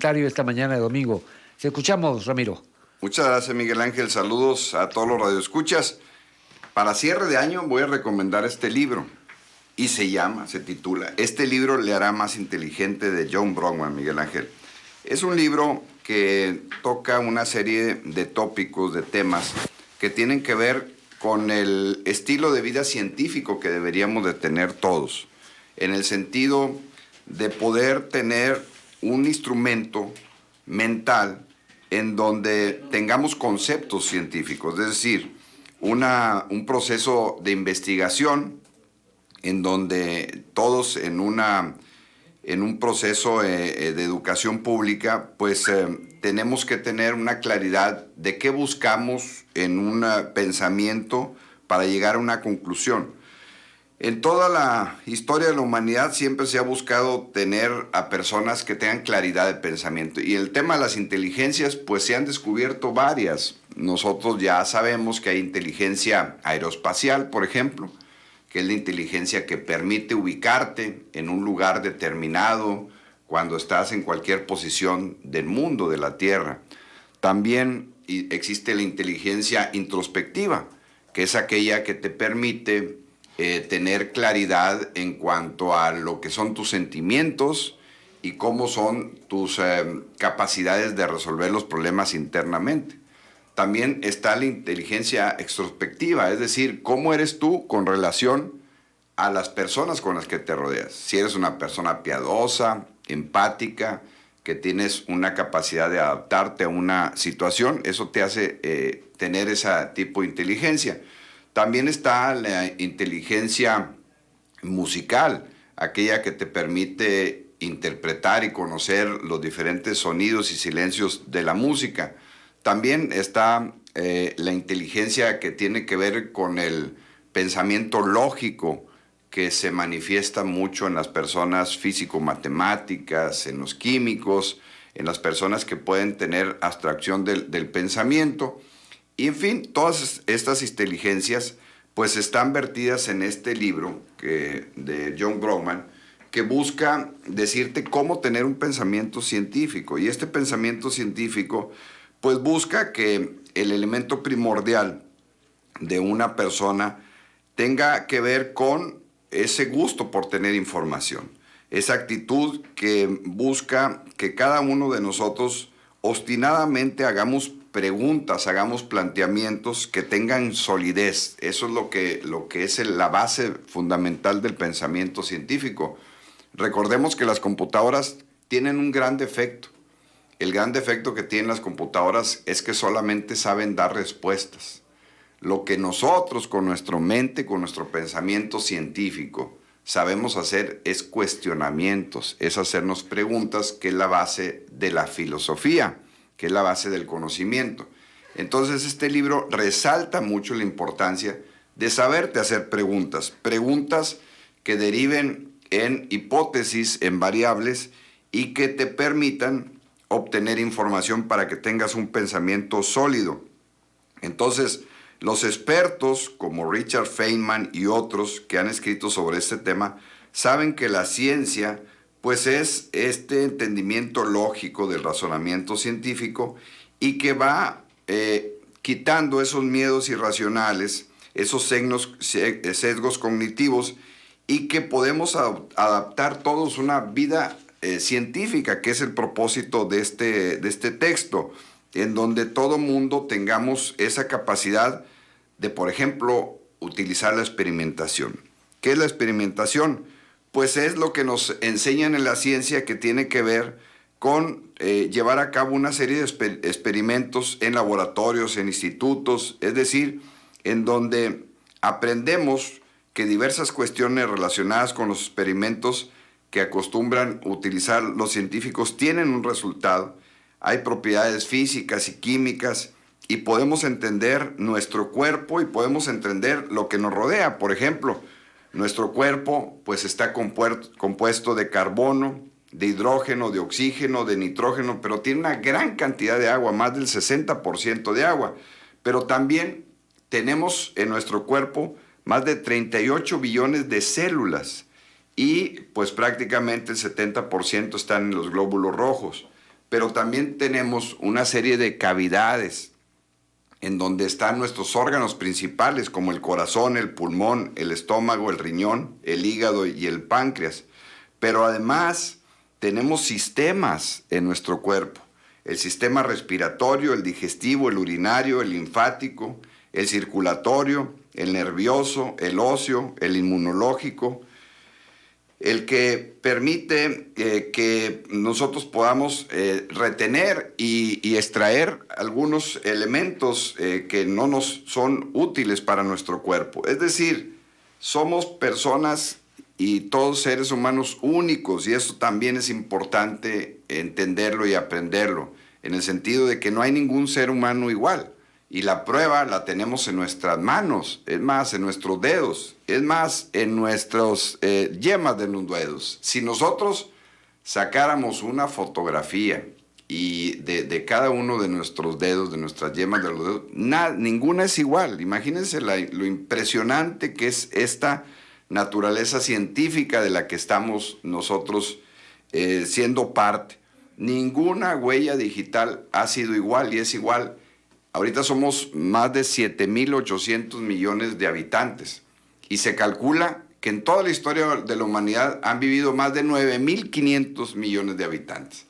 comentario esta mañana de domingo. Te escuchamos, Ramiro. Muchas gracias, Miguel Ángel. Saludos a todos los radioescuchas. Para cierre de año voy a recomendar este libro. Y se titula, Este libro le hará más inteligente, de John Brockman, Miguel Ángel. Es un libro que toca una serie de tópicos, de temas, que tienen que ver con el estilo de vida científico que deberíamos de tener todos, en el sentido de poder tener un instrumento mental en donde tengamos conceptos científicos, es decir, un proceso de investigación en donde todos en un proceso de educación pública, pues tenemos que tener una claridad de qué buscamos en un pensamiento para llegar a una conclusión. En toda la historia de la humanidad siempre se ha buscado tener a personas que tengan claridad de pensamiento. Y el tema de las inteligencias, pues se han descubierto varias. Nosotros ya sabemos que hay inteligencia aeroespacial, por ejemplo, que es la inteligencia que permite ubicarte en un lugar determinado cuando estás en cualquier posición del mundo, de la Tierra. También existe la inteligencia introspectiva, que es aquella que te permite tener claridad en cuanto a lo que son tus sentimientos y cómo son tus capacidades de resolver los problemas internamente. También está la inteligencia extrospectiva, es decir, cómo eres tú con relación a las personas con las que te rodeas. Si eres una persona piadosa, empática, que tienes una capacidad de adaptarte a una situación, eso te hace tener ese tipo de inteligencia. También está la inteligencia musical, aquella que te permite interpretar y conocer los diferentes sonidos y silencios de la música. También está la inteligencia que tiene que ver con el pensamiento lógico, que se manifiesta mucho en las personas físico-matemáticas, en los químicos, en las personas que pueden tener abstracción del pensamiento. Y en fin, todas estas inteligencias pues están vertidas en este libro de John Brockman, que busca decirte cómo tener un pensamiento científico. Y este pensamiento científico pues busca que el elemento primordial de una persona tenga que ver con ese gusto por tener información, esa actitud que busca que cada uno de nosotros obstinadamente hagamos preguntas, hagamos planteamientos que tengan solidez. Eso es lo que es la base fundamental del pensamiento científico. Recordemos que las computadoras tienen un gran defecto. El gran defecto que tienen las computadoras es que solamente saben dar respuestas. Lo que nosotros con nuestra mente, con nuestro pensamiento científico, sabemos hacer es cuestionamientos, es hacernos preguntas, que es la base de la filosofía, que es la base del conocimiento. Entonces este libro resalta mucho la importancia de saberte hacer preguntas, preguntas que deriven en hipótesis, en variables, y que te permitan obtener información para que tengas un pensamiento sólido. Entonces, los expertos como Richard Feynman y otros que han escrito sobre este tema saben que la ciencia pues es este entendimiento lógico del razonamiento científico y que va quitando esos miedos irracionales, esos sesgos cognitivos, y que podemos adaptar todos una vida científica, que es el propósito de este texto, en donde todo mundo tengamos esa capacidad de, por ejemplo, utilizar la experimentación. ¿Qué es la experimentación? Pues es lo que nos enseñan en la ciencia, que tiene que ver con llevar a cabo una serie de experimentos en laboratorios, en institutos, es decir, en donde aprendemos que diversas cuestiones relacionadas con los experimentos que acostumbran utilizar los científicos tienen un resultado. Hay propiedades físicas y químicas, y podemos entender nuestro cuerpo y podemos entender lo que nos rodea. Por ejemplo, nuestro cuerpo pues está compuesto de carbono, de hidrógeno, de oxígeno, de nitrógeno, pero tiene una gran cantidad de agua, más del 60% de agua. Pero también tenemos en nuestro cuerpo más de 38 billones de células, y pues prácticamente el 70% están en los glóbulos rojos. pero también tenemos una serie de cavidades en donde están nuestros órganos principales, como el corazón, el pulmón, el estómago, el riñón, el hígado y el páncreas. Pero además tenemos sistemas en nuestro cuerpo. El sistema respiratorio, el digestivo, el urinario, el linfático, el circulatorio, el nervioso, el óseo, el inmunológico, el que permite que nosotros podamos retener y extraer algunos elementos que no nos son útiles para nuestro cuerpo. Es decir, somos personas y todos seres humanos únicos, y eso también es importante entenderlo y aprenderlo, en el sentido de que no hay ningún ser humano igual. Y la prueba la tenemos en nuestras manos, es más, en nuestros dedos, es más, en nuestras yemas de los dedos. Si nosotros sacáramos una fotografía y de cada uno de nuestros dedos, de nuestras yemas de los dedos, ninguna es igual. Imagínense lo impresionante que es esta naturaleza científica de la que estamos nosotros siendo parte. Ninguna huella digital ha sido igual y es igual. Ahorita somos más de 7.800 millones de habitantes y se calcula que en toda la historia de la humanidad han vivido más de 9.500 millones de habitantes.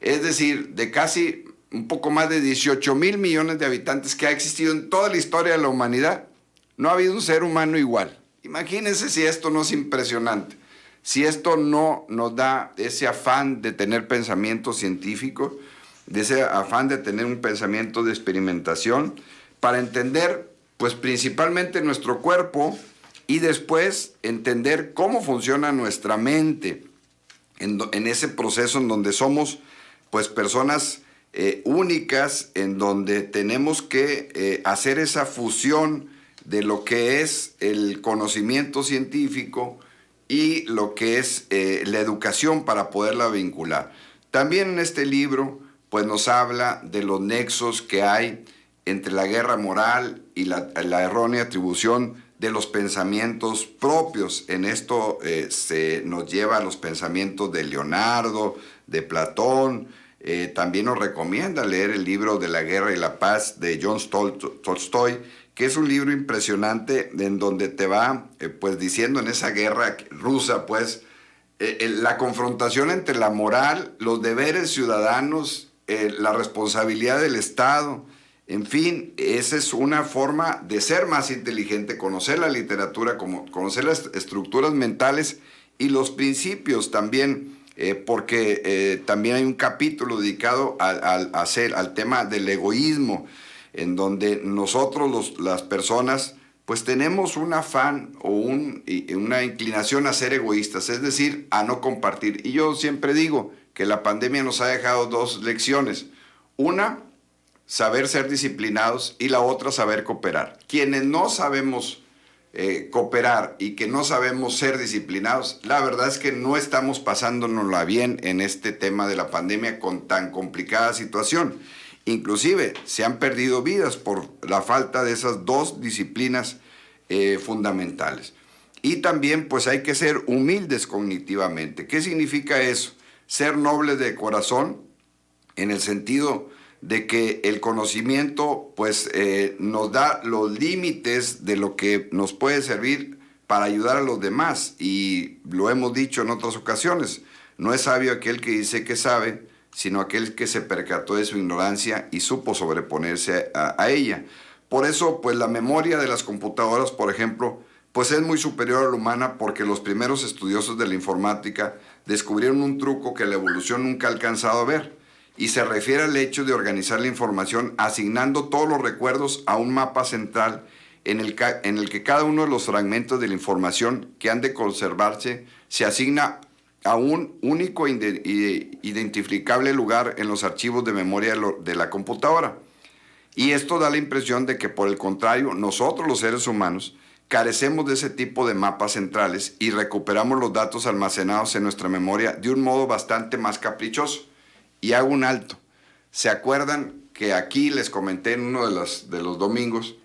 Es decir, de casi un poco más de 18.000 millones de habitantes que ha existido en toda la historia de la humanidad, no ha habido un ser humano igual. Imagínense si esto no es impresionante, si esto no nos da ese afán de tener pensamiento científico, de ese afán de tener un pensamiento de experimentación para entender, pues principalmente nuestro cuerpo y después entender cómo funciona nuestra mente en ese proceso en donde somos pues personas únicas, en donde tenemos que hacer esa fusión de lo que es el conocimiento científico y lo que es la educación para poderla vincular. También en este libro pues nos habla de los nexos que hay entre la guerra moral y la errónea atribución de los pensamientos propios. En esto se nos lleva a los pensamientos de Leonardo, de Platón. También nos recomienda leer el libro de La Guerra y la Paz de John Tolstoy, que es un libro impresionante en donde te va pues diciendo en esa guerra rusa pues la confrontación entre la moral, los deberes ciudadanos, la responsabilidad del Estado. En fin, esa es una forma de ser más inteligente, conocer la literatura, conocer las estructuras mentales y los principios también, porque también hay un capítulo dedicado al tema del egoísmo, en donde nosotros las personas pues tenemos un afán o una inclinación a ser egoístas, es decir, a no compartir. Y yo siempre digo que la pandemia nos ha dejado dos lecciones. Una, saber ser disciplinados, y la otra, saber cooperar. Quienes no sabemos cooperar y que no sabemos ser disciplinados, la verdad es que no estamos pasándonosla bien en este tema de la pandemia con tan complicada situación. Inclusive se han perdido vidas por la falta de esas dos disciplinas fundamentales. Y también pues hay que ser humildes cognitivamente. ¿Qué significa eso? Ser nobles de corazón, en el sentido de que el conocimiento pues nos da los límites de lo que nos puede servir para ayudar a los demás. Y lo hemos dicho en otras ocasiones, no es sabio aquel que dice que sabe, sino aquel que se percató de su ignorancia y supo sobreponerse a ella. Por eso, pues la memoria de las computadoras, por ejemplo, pues es muy superior a la humana, porque los primeros estudiosos de la informática descubrieron un truco que la evolución nunca ha alcanzado a ver, y se refiere al hecho de organizar la información asignando todos los recuerdos a un mapa central en el que cada uno de los fragmentos de la información que han de conservarse se asigna a un único e identificable lugar en los archivos de memoria de la computadora. Y esto da la impresión de que, por el contrario, nosotros los seres humanos carecemos de ese tipo de mapas centrales y recuperamos los datos almacenados en nuestra memoria de un modo bastante más caprichoso. Y hago un alto. ¿Se acuerdan que aquí les comenté en uno de los domingos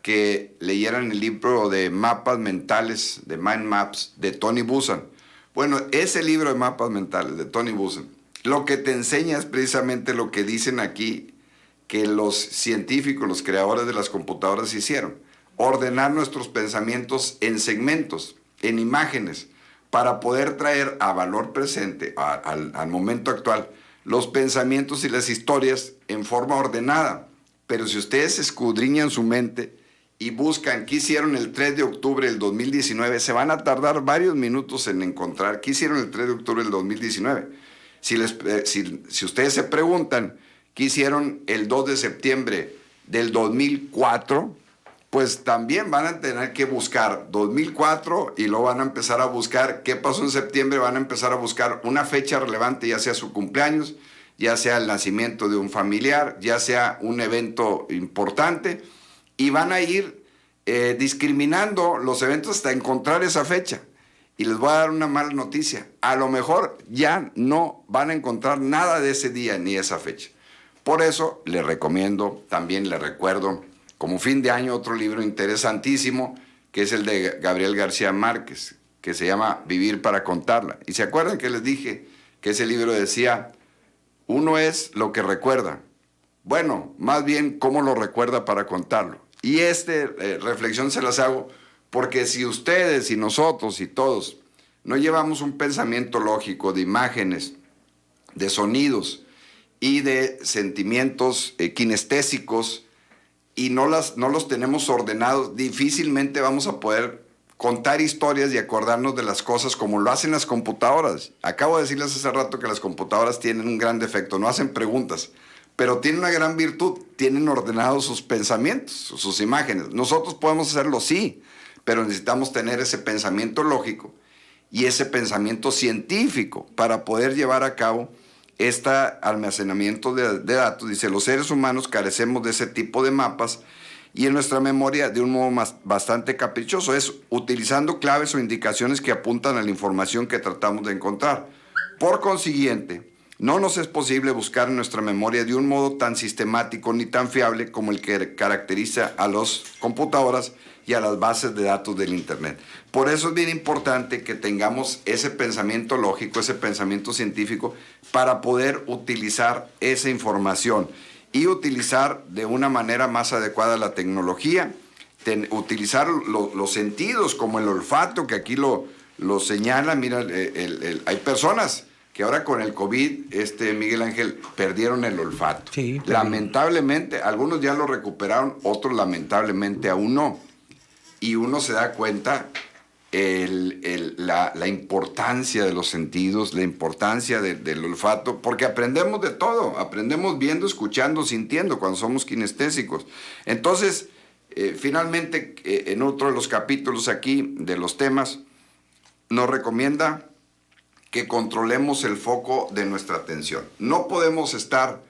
que leyeran el libro de mapas mentales, de Mind Maps, de Tony Buzan? Bueno, ese libro de mapas mentales de Tony Buzan lo que te enseña es precisamente lo que dicen aquí que los científicos, los creadores de las computadoras hicieron. Ordenar nuestros pensamientos en segmentos, en imágenes, para poder traer a valor presente, al momento actual, los pensamientos y las historias en forma ordenada. Pero si ustedes escudriñan su mente y buscan qué hicieron el 3 de octubre del 2019, se van a tardar varios minutos en encontrar qué hicieron el 3 de octubre del 2019. Si ustedes se preguntan qué hicieron el 2 de septiembre del 2004, pues también van a tener que buscar 2004 y luego van a empezar a buscar qué pasó en septiembre, van a empezar a buscar una fecha relevante, ya sea su cumpleaños, ya sea el nacimiento de un familiar, ya sea un evento importante, y van a ir discriminando los eventos hasta encontrar esa fecha. Y les voy a dar una mala noticia. A lo mejor ya no van a encontrar nada de ese día ni esa fecha. Por eso les recomiendo, también les recuerdo, como fin de año, otro libro interesantísimo, que es el de Gabriel García Márquez, que se llama Vivir para contarla. Y se acuerdan que les dije que ese libro decía, uno es lo que recuerda. Bueno, más bien cómo lo recuerda para contarlo. Y reflexión se las hago porque si ustedes y nosotros y todos no llevamos un pensamiento lógico de imágenes, de sonidos y de sentimientos kinestésicos y no los tenemos ordenados, difícilmente vamos a poder contar historias y acordarnos de las cosas como lo hacen las computadoras. Acabo de decirles hace rato que las computadoras tienen un gran defecto, no hacen preguntas, pero tienen una gran virtud, tienen ordenados sus pensamientos, sus imágenes. Nosotros podemos hacerlo, sí, pero necesitamos tener ese pensamiento lógico y ese pensamiento científico para poder llevar a cabo este almacenamiento de datos. Dice, los seres humanos carecemos de ese tipo de mapas y en nuestra memoria de un modo bastante caprichoso, es utilizando claves o indicaciones que apuntan a la información que tratamos de encontrar. Por consiguiente, no nos es posible buscar en nuestra memoria de un modo tan sistemático ni tan fiable como el que caracteriza a las computadoras y a las bases de datos del Internet. Por eso es bien importante que tengamos ese pensamiento lógico, ese pensamiento científico, para poder utilizar esa información y utilizar de una manera más adecuada la tecnología, utilizar los sentidos como el olfato, que aquí lo señala. Mira, hay personas que ahora con el COVID, Miguel Ángel, perdieron el olfato. Sí, lamentablemente, algunos ya lo recuperaron, otros lamentablemente aún no. Y uno se da cuenta la importancia de los sentidos, la importancia del olfato, porque aprendemos de todo, aprendemos viendo, escuchando, sintiendo cuando somos kinestésicos. Entonces, finalmente, en otro de los capítulos aquí de los temas, nos recomienda que controlemos el foco de nuestra atención. No podemos estar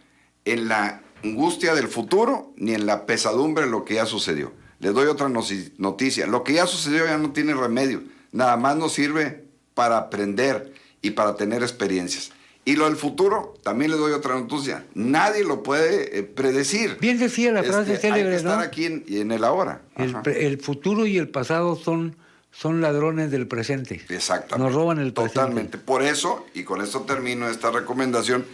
en la angustia del futuro ni en la pesadumbre de lo que ya sucedió. Les doy otra noticia. Lo que ya sucedió ya no tiene remedio. Nada más nos sirve para aprender y para tener experiencias. Y lo del futuro, también les doy otra noticia. Nadie lo puede predecir. Bien decía la frase célebre, hay que estar ¿no? aquí en el ahora. El futuro y el pasado son ladrones del presente. Exactamente. Nos roban el presente. Totalmente. Por eso, y con esto termino esta recomendación,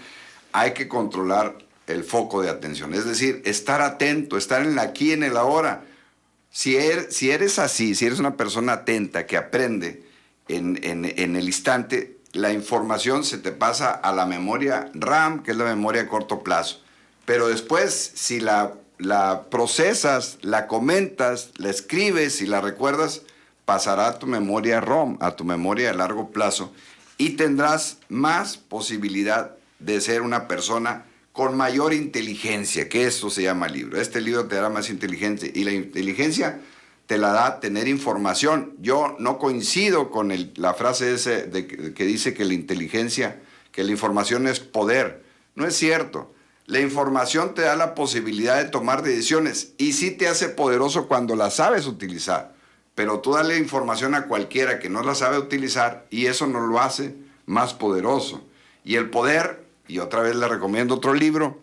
hay que controlar el foco de atención. Es decir, estar atento, estar en el aquí, en el ahora. Si eres así, si eres una persona atenta que aprende en el instante, la información se te pasa a la memoria RAM, que es la memoria a corto plazo. Pero después, si la procesas, la comentas, la escribes y la recuerdas, pasará a tu memoria ROM, a tu memoria a largo plazo, y tendrás más posibilidad de ser una persona con mayor inteligencia, que eso se llama libro. Este libro te dará más inteligencia, y la inteligencia te la da tener información. Yo no coincido con la frase que dice que la inteligencia, que la información es poder. No es cierto. La información te da la posibilidad de tomar decisiones y sí te hace poderoso cuando la sabes utilizar. Pero tú dale información a cualquiera que no la sabe utilizar y eso no lo hace más poderoso. Y el poder, y otra vez le recomiendo otro libro,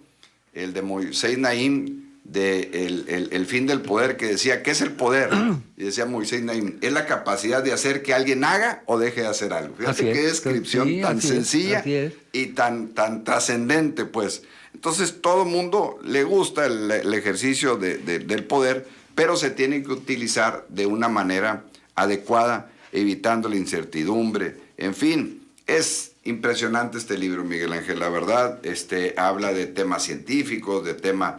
el de Moisés Naim, el fin del poder, que decía, ¿qué es el poder? Y decía Moisés Naim, es la capacidad de hacer que alguien haga o deje de hacer algo. Fíjate qué descripción Sí, tan así es, sencilla así es. y tan trascendente, pues. Entonces, todo mundo le gusta el ejercicio del poder, pero se tiene que utilizar de una manera adecuada, evitando la incertidumbre. En fin, es impresionante este libro, Miguel Ángel, la verdad. Habla de temas científicos, de temas